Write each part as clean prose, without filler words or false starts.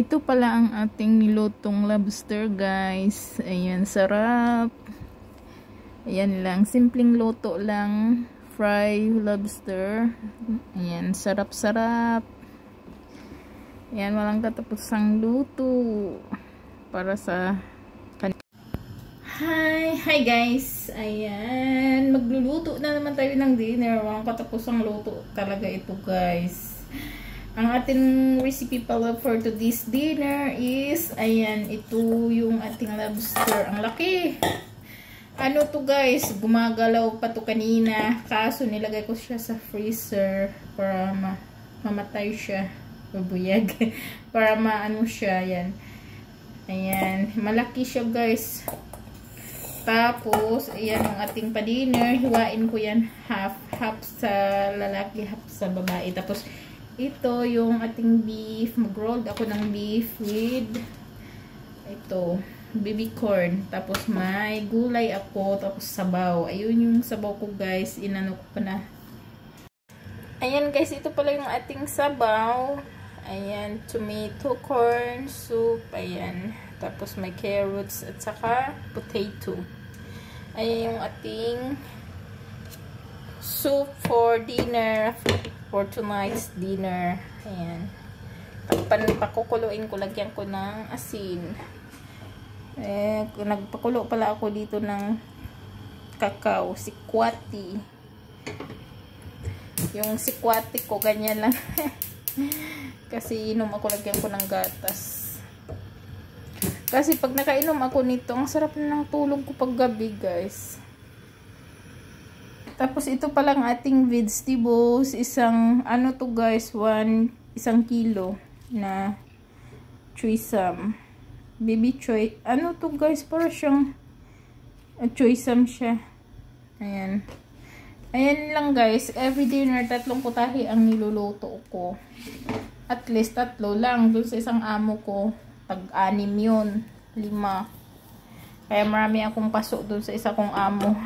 Ito pala ang ating nilutong lobster, guys. Ayan, sarap. Ayan lang, simpleng luto lang. Fry lobster. Ayan, sarap-sarap. Ayan, walang katapusang luto para sa Hi guys. Ayan, magluluto na naman tayo ng dinner. Walang katapusang luto talaga ito, guys. Ang ating recipe pala for today's dinner is, ayan, ito yung ating lobster. Ang laki. Ano to, guys? Gumagalaw pa to kanina. Kaso nilagay ko siya sa freezer para mamatay siya. Bubuyag. Para maano siya, ayan. Ayan. Malaki siya, guys. Tapos, ayan ang ating pa-dinner. Hiwain ko yan half sa lalaki, half sa babae. Tapos, ito yung ating beef. Mag-rolled ako ng beef with ito, baby corn. Tapos may gulay ako. Tapos sabaw. Ayun yung sabaw ko, guys. Inano ko pa na. Ayan, guys. Ito pala yung ating sabaw. Ayan. Tomato corn soup. Ayan. Tapos may carrots at saka potato. Ayan yung ating soup for dinner. For tonight's dinner. Ayan. Pakukuluin ko, lagyan ko ng asin. Nagpakulo pala ako dito ng kakao. Sikwati. Yung sikwati ko, ganyan lang. Kasi inom ako, lagyan ko ng gatas. Kasi pag nakainom ako nito, ang sarap na ng tulog ko pag gabi, guys. Tapos ito palang ating vegetables, isang ano to, guys, isang kilo na choysam. Baby choy. Ano to, guys, para siyang choysam siya. Ayan. Ayan lang, guys. Every dinner, 3 putahe ang niluluto ko. At least 3 lang. Doon sa isang amo ko, tag-6 yun. 5. Kaya marami akong paso doon sa isa kong amo.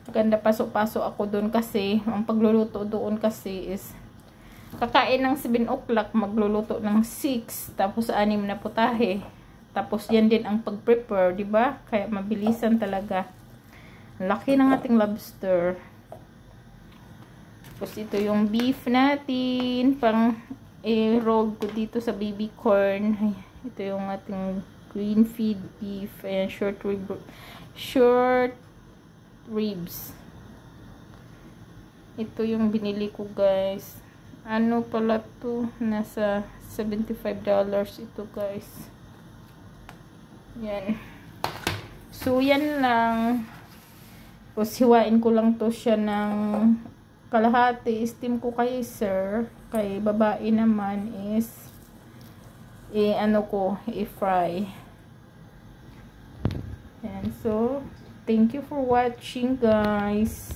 Maganda pasok-pasok ako doon kasi ang pagluluto doon kasi is kakain ng 7 o'clock, magluluto ng 6, tapos 6 na putahe. Tapos yan din ang pag-prepare, di ba? Kaya mabilisan talaga. Laki ng ating lobster. Tapos ito yung beef natin, pang roll ko dito sa baby corn. Ay, ito yung ating green feed beef, ayan, short ribs. Ito yung binili ko, guys. Ano pala to? Nasa $75 ito, guys. Yan. So, yan lang. Tapos, hiwain ko lang to siya ng kalahati. Steam ko kay sir. Kay babae naman is i-fry. Yan. So, thank you for watching, guys.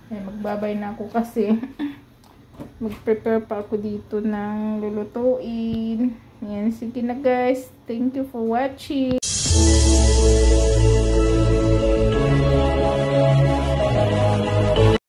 Ayan, magbabay na ako kasi mag-prepare pa ako dito ng lulutuin. Ayan, sige na, guys. Thank you for watching.